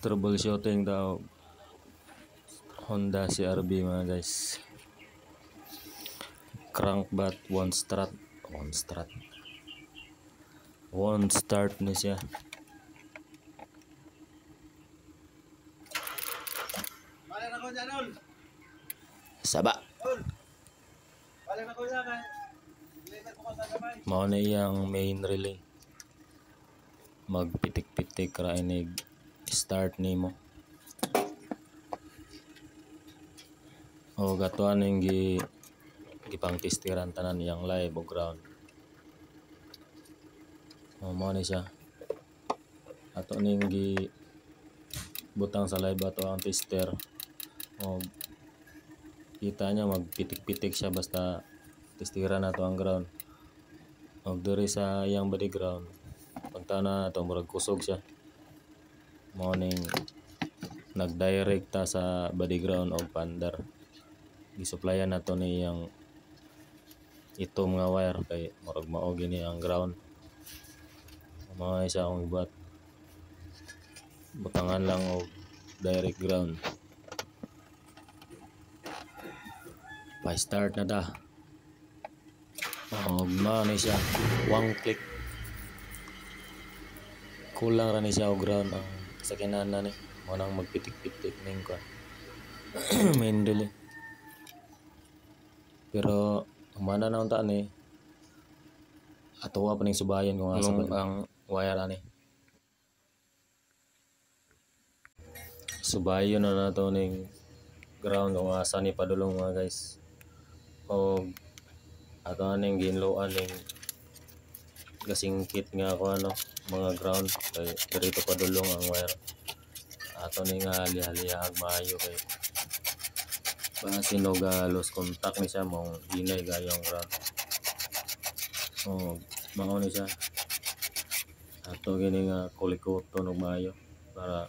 Troubleshooting daw Honda CRV mga guys. Crankbat won't start na siya. Saba. Mao na iyang main relay. Magpitik-pitik ra inig start nimo. O gatuan ning gipang testiran tanan yang live o ground. O mao ni siya. Ato ning butang sa live ato ang tester. O kita niya magpitik-pitik siya basta testiran nato ang ground. O diri sa yang body ground pagtana ato murag kusog siya. Mao ning nagdirect ta sa body ground og pandar. Gisupplyan nato ni yang itom nga wire kay murag mao gini ang ground. Mao siya akong ibuhat. Butangan lang og direct ground. Pa-start na da. Og mao ni siya, one click. Kulang ra ni siya og ground ang sakyanan na ni. Mao nang magpitik-pitik ning ko. Main relay. Pero humana na unta ni atuwa pa ning subayan kung asa ang wire ani. Subayon na nato ning ground kung asa ni padulong mga guys. O ato ning ginloan ning gasingkit nga ako mga ground kay dirito padulong ang wire. Ato ning liha-lihaag maayo kay basin og lost contact ni siya mong hinay gayong ground. O mao ni siya. Ato gini nga kulikuton og maayo para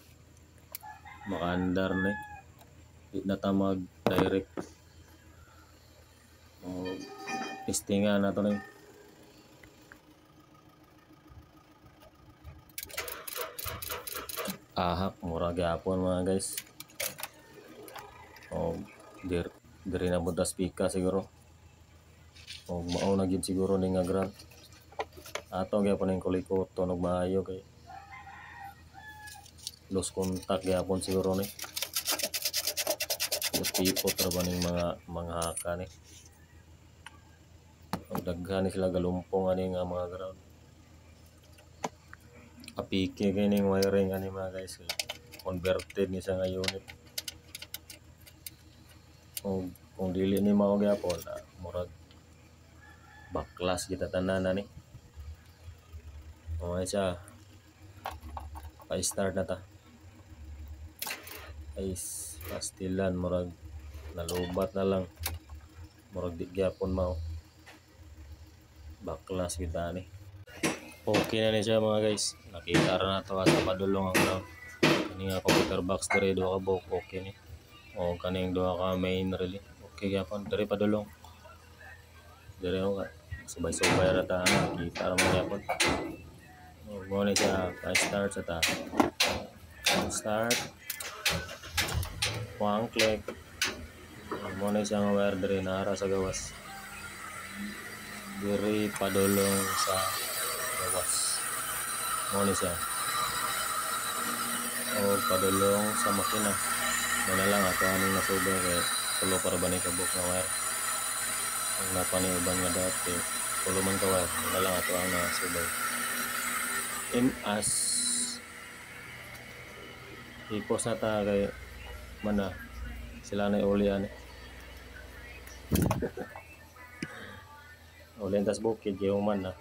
makaandar ni. Di na ta mag direct. O testingan nato ni. Ahak mura gyapon mga guys. O diri na butas pika siguro. O mao na gid siguro ning nga ground. Ato gyapon ning kulikuton og maayo kay lost contact gyapon siguro ni. Tipot ra ba ning mga haka ni. Og daghan ni sila galumpong ani nga mga ground. Apike kay ning wiring ani mga guys. Converted ni sa nga unit. O kung dili ni mao gyapon murag baklas kita tanan ani. O siya. Pa-start na ta. Ay pastilan murag nalubat na lang. Murag di gyapon mao. Baklas kita ni. Okay na ni siya mga guys. Nakita ra nato sa padulong ang ground. Kani nga computer box diri duha ka buok okay ni. O kaning duha ka main relay. Okay gyapon diri padulong. Diri ako subay-subay ra ta kita ra mo gyapon. Mo ni siya pa-start sa ta. Start. One click. Mo ni siya nga wire diri nara sa gawas. Diri padulong sa gawas. Mo ni siya. O padulong sa makina. Muna lang ato aning nasubay kay tulo para ba ni kabuk na wire. Ang napaniuban nga dati tulo man ka wire. Muna lang ato ang nasubay. As ipos na ta kay mana sila na ulian. Ulian tas bukid yung man na.